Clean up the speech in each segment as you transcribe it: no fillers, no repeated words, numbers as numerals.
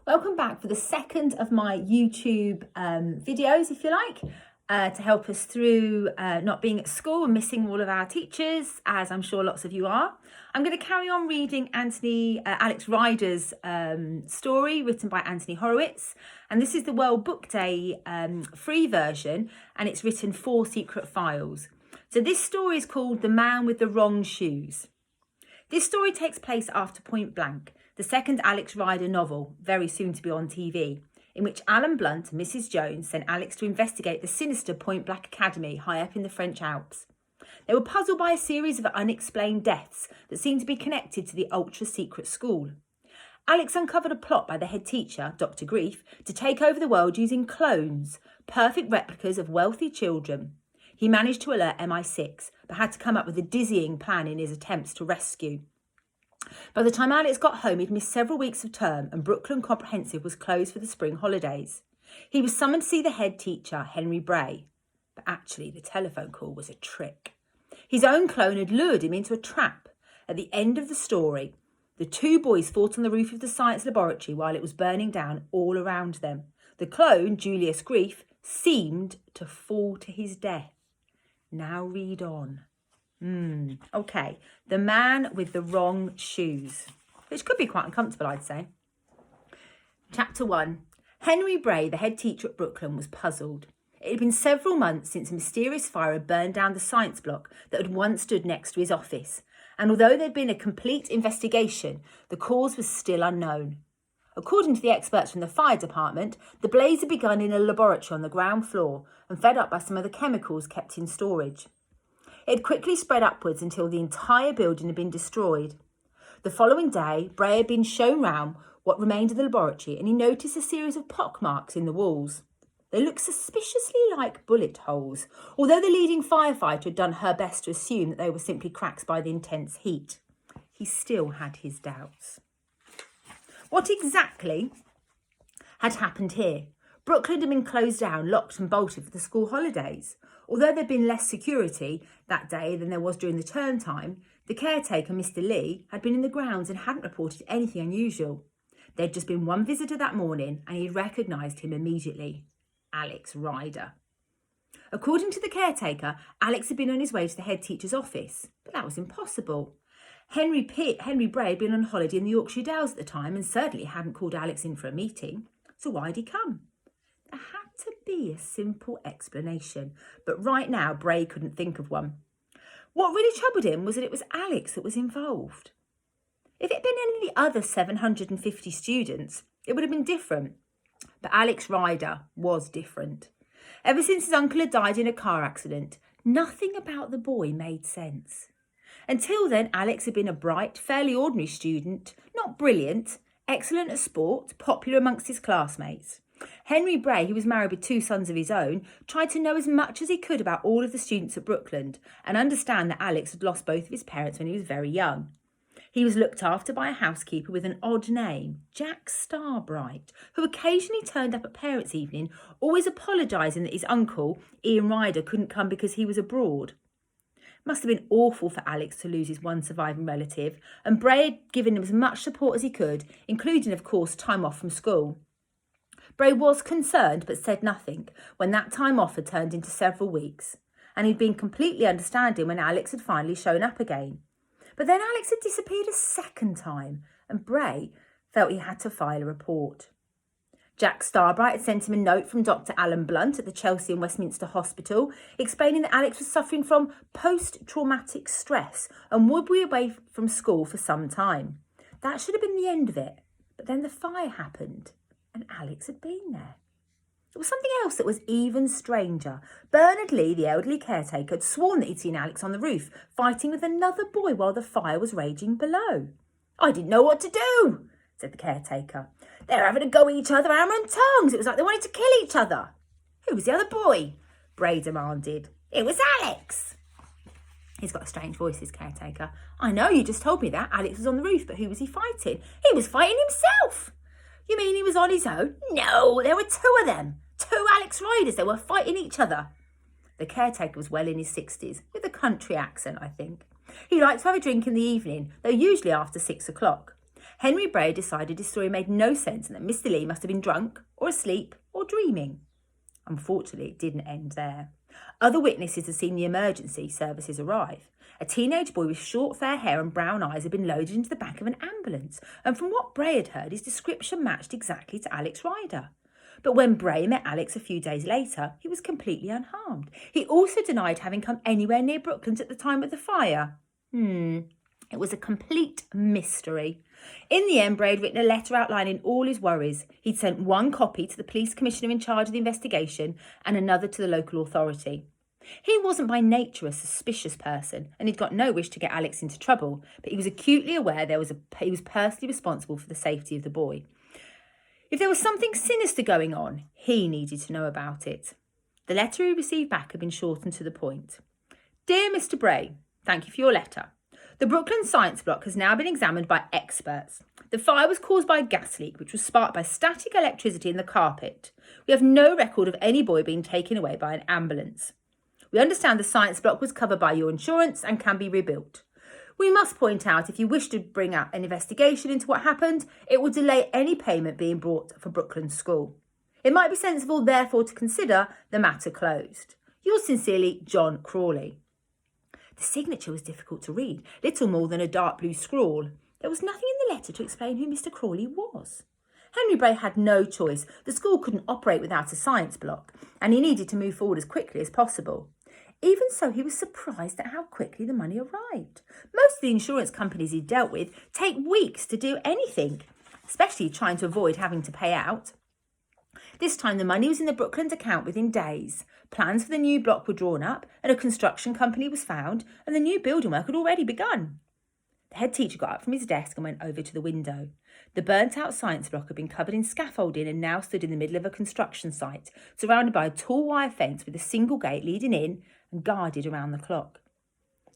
Welcome back for the second of my YouTube videos, if you like, to help us through not being at school and missing all of our teachers, as I'm sure lots of you are. I'm going to carry on reading Alex Rider's story written by Anthony Horowitz. And this is the World Book Day free version, and it's written for Secret Files. So this story is called The Man with the Wrong Shoes. This story takes place after Point Blank, the second Alex Rider novel, very soon to be on TV, in which Alan Blunt and Mrs. Jones sent Alex to investigate the sinister Point Blank Academy high up in the French Alps. They were puzzled by a series of unexplained deaths that seemed to be connected to the ultra-secret school. Alex uncovered a plot by the head teacher, Dr. Grief, to take over the world using clones, perfect replicas of wealthy children. He managed to alert MI6, but had to come up with a dizzying plan in his attempts to rescue. By the time Alex got home, he'd missed several weeks of term and Brooklyn Comprehensive was closed for the spring holidays. He was summoned to see the head teacher, Henry Bray, but actually the telephone call was a trick. His own clone had lured him into a trap. At the end of the story, the two boys fought on the roof of the science laboratory while it was burning down all around them. The clone, Julius Grief, seemed to fall to his death. Now read on. Okay. The Man with the Wrong Shoes, which could be quite uncomfortable, I'd say. Chapter 1. Henry Bray, the head teacher at Brooklyn, was puzzled. It had been several months since a mysterious fire had burned down the science block that had once stood next to his office, and although there had been a complete investigation, the cause was still unknown. According to the experts from the fire department, the blaze had begun in a laboratory on the ground floor and fed up by some of the chemicals kept in storage. It had quickly spread upwards until the entire building had been destroyed. The following day, Bray had been shown round what remained of the laboratory and he noticed a series of pockmarks in the walls. They looked suspiciously like bullet holes, although the leading firefighter had done her best to assume that they were simply cracks by the intense heat. He still had his doubts. What exactly had happened here? Brooklyn had been closed down, locked and bolted for the school holidays. Although there had been less security that day than there was during the term time, the caretaker, Mr. Lee, had been in the grounds and hadn't reported anything unusual. There had just been one visitor that morning and he had recognised him immediately. Alex Rider. According to the caretaker, Alex had been on his way to the head teacher's office, but that was impossible. Henry Bray had been on holiday in the Yorkshire Dales at the time and certainly hadn't called Alex in for a meeting. So why'd he come? There had to be a simple explanation, but right now Bray couldn't think of one. What really troubled him was that it was Alex that was involved. If it had been any of the other 750 students, it would have been different. But Alex Rider was different. Ever since his uncle had died in a car accident, nothing about the boy made sense. Until then, Alex had been a bright, fairly ordinary student, not brilliant, excellent at sport, popular amongst his classmates. Henry Bray, who was married with 2 sons of his own, tried to know as much as he could about all of the students at Brookland and understand that Alex had lost both of his parents when he was very young. He was looked after by a housekeeper with an odd name, Jack Starbright, who occasionally turned up at parents' evening, always apologising that his uncle, Ian Rider, couldn't come because he was abroad. Must have been awful for Alex to lose his one surviving relative, and Bray had given him as much support as he could, including, of course, time off from school. Bray was concerned but said nothing when that time off had turned into several weeks, and he'd been completely understanding when Alex had finally shown up again. But then Alex had disappeared a second time, and Bray felt he had to file a report. Jack Starbright had sent him a note from Dr. Alan Blunt at the Chelsea and Westminster Hospital, explaining that Alex was suffering from post-traumatic stress and would be away from school for some time. That should have been the end of it, but then the fire happened, and Alex had been there. There was something else that was even stranger. Bernard Lee, the elderly caretaker, had sworn that he'd seen Alex on the roof, fighting with another boy while the fire was raging below. "I didn't know what to do," said the caretaker. "They were having a go at each other, hammer and tongs. It was like they wanted to kill each other." "Who was the other boy?" Bray demanded. "It was Alex." He's got a strange voice, his caretaker. "I know, you just told me that. Alex was on the roof, but who was he fighting?" "He was fighting himself." "You mean he was on his own?" "No, there were 2 of them. 2 Alex Riders. They were fighting each other." The caretaker was well in his 60s, with a country accent, I think. He liked to have a drink in the evening, though usually after 6 o'clock. Henry Bray decided his story made no sense and that Mr. Lee must have been drunk or asleep or dreaming. Unfortunately, it didn't end there. Other witnesses had seen the emergency services arrive. A teenage boy with short fair hair and brown eyes had been loaded into the back of an ambulance, and from what Bray had heard, his description matched exactly to Alex Ryder. But when Bray met Alex a few days later, he was completely unharmed. He also denied having come anywhere near Brooklands at the time of the fire. It was a complete mystery. In the end, Bray had written a letter outlining all his worries. He'd sent one copy to the police commissioner in charge of the investigation and another to the local authority. He wasn't by nature a suspicious person, and he'd got no wish to get Alex into trouble, but he was acutely aware he was personally responsible for the safety of the boy. If there was something sinister going on, he needed to know about it. The letter he received back had been short and to the point. Dear Mr. Bray, thank you for your letter. The Brooklands Science Block has now been examined by experts. The fire was caused by a gas leak, which was sparked by static electricity in the carpet. We have no record of any boy being taken away by an ambulance. We understand the science block was covered by your insurance and can be rebuilt. We must point out, if you wish to bring out an investigation into what happened, it will delay any payment being brought for Brooklands School. It might be sensible, therefore, to consider the matter closed. Yours sincerely, John Crawley. The signature was difficult to read, little more than a dark blue scrawl. There was nothing in the letter to explain who Mr. Crawley was. Henry Bray had no choice. The school couldn't operate without a science block, and he needed to move forward as quickly as possible. Even so, he was surprised at how quickly the money arrived. Most of the insurance companies he dealt with take weeks to do anything, especially trying to avoid having to pay out. This time the money was in the Brooklands account within days. Plans for the new block were drawn up and a construction company was found, and the new building work had already begun. The head teacher got up from his desk and went over to the window. The burnt-out science block had been covered in scaffolding and now stood in the middle of a construction site, surrounded by a tall wire fence with a single gate leading in and guarded around the clock.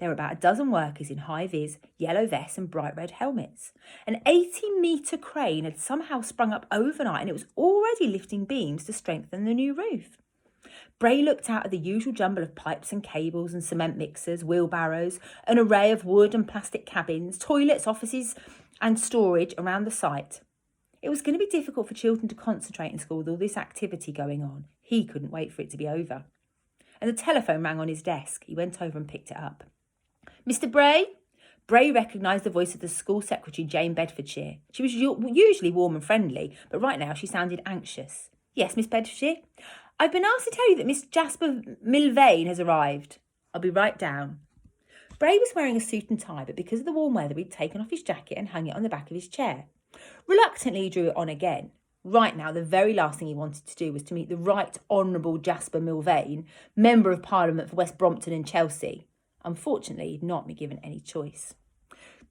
There were about a dozen workers in high-vis, yellow vests and bright red helmets. An 80-metre crane had somehow sprung up overnight and it was already lifting beams to strengthen the new roof. Bray looked out at the usual jumble of pipes and cables and cement mixers, wheelbarrows, an array of wood and plastic cabins, toilets, offices and storage around the site. It was going to be difficult for children to concentrate in school with all this activity going on. He couldn't wait for it to be over. And the telephone rang on his desk. He went over and picked it up. Mr. Bray? Bray recognised the voice of the school secretary, Jane Bedfordshire. She was usually warm and friendly, but right now she sounded anxious. Yes, Miss Bedfordshire? I've been asked to tell you that Miss Jasper Milvain has arrived. I'll be right down. Bray was wearing a suit and tie, but because of the warm weather, he'd taken off his jacket and hung it on the back of his chair. Reluctantly, he drew it on again. Right now, the very last thing he wanted to do was to meet the Right Honourable Jasper Milvain, Member of Parliament for West Brompton and Chelsea. Unfortunately, he'd not been given any choice.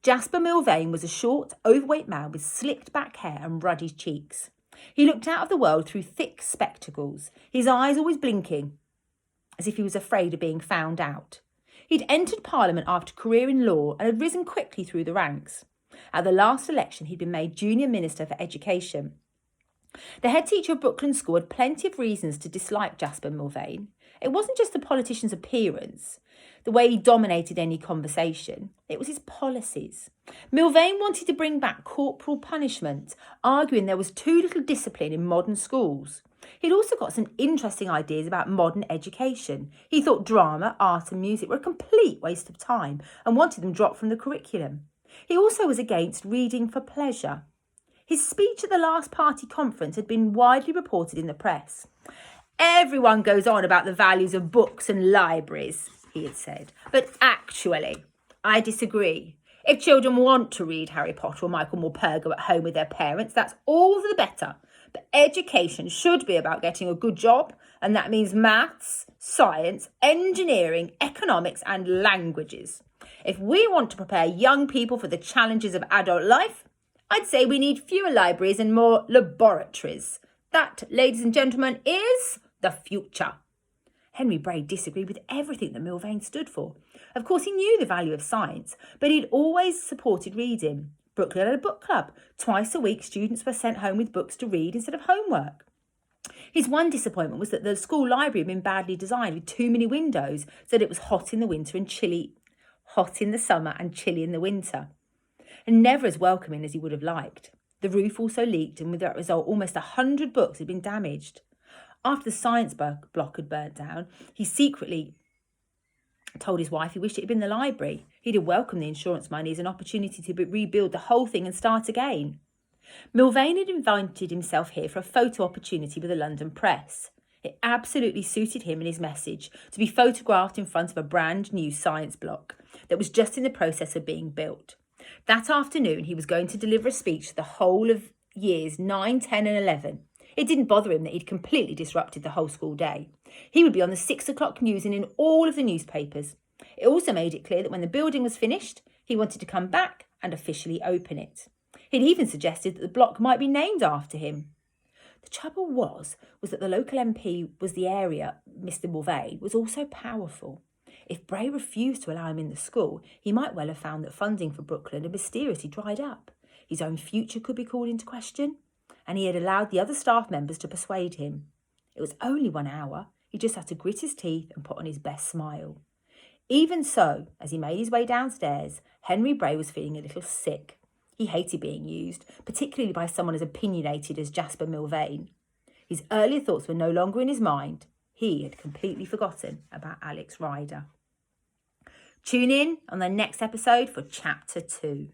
Jasper Milvain was a short, overweight man with slicked back hair and ruddy cheeks. He looked out of the world through thick spectacles, his eyes always blinking, as if he was afraid of being found out. He'd entered Parliament after a career in law and had risen quickly through the ranks. At the last election, he'd been made Junior Minister for Education. The head teacher of Brooklands School had plenty of reasons to dislike Jasper Milvain. It wasn't just the politician's appearance, the way he dominated any conversation. It was his policies. Milvain wanted to bring back corporal punishment, arguing there was too little discipline in modern schools. He'd also got some interesting ideas about modern education. He thought drama, art and music were a complete waste of time and wanted them dropped from the curriculum. He also was against reading for pleasure. His speech at the last party conference had been widely reported in the press. Everyone goes on about the values of books and libraries, he had said. But actually, I disagree. If children want to read Harry Potter or Michael Morpurgo at home with their parents, that's all the better. But education should be about getting a good job, and that means maths, science, engineering, economics and languages. If we want to prepare young people for the challenges of adult life, I'd say we need fewer libraries and more laboratories. That, ladies and gentlemen, is the future. Henry Bray disagreed with everything that Milvain stood for. Of course, he knew the value of science, but he'd always supported reading. Brooklands had a book club. Twice a week, students were sent home with books to read instead of homework. His one disappointment was that the school library had been badly designed with too many windows, so that it was hot in the winter and chilly, hot in the summer and chilly in the winter. and never as welcoming as he would have liked. The roof also leaked, and with that result, almost 100 books had been damaged. After the science block had burnt down, he secretly told his wife he wished it had been the library. He'd have welcomed the insurance money as an opportunity to rebuild the whole thing and start again. Milvain had invited himself here for a photo opportunity with the London press. It absolutely suited him and his message to be photographed in front of a brand new science block that was just in the process of being built. That afternoon, he was going to deliver a speech to the whole of years 9, 10 and 11. It didn't bother him that he'd completely disrupted the whole school day. He would be on the 6 o'clock news and in all of the newspapers. It also made it clear that when the building was finished, he wanted to come back and officially open it. He'd even suggested that the block might be named after him. The trouble was that the local MP was the area, Mr. Milvain, was also powerful. If Bray refused to allow him in the school, he might well have found that funding for Brookland had mysteriously dried up. His own future could be called into question, and he had allowed the other staff members to persuade him. It was only 1 hour. He just had to grit his teeth and put on his best smile. Even so, as he made his way downstairs, Henry Bray was feeling a little sick. He hated being used, particularly by someone as opinionated as Jasper Milvain. His earlier thoughts were no longer in his mind. He had completely forgotten about Alex Rider. Tune in on the next episode for Chapter 2.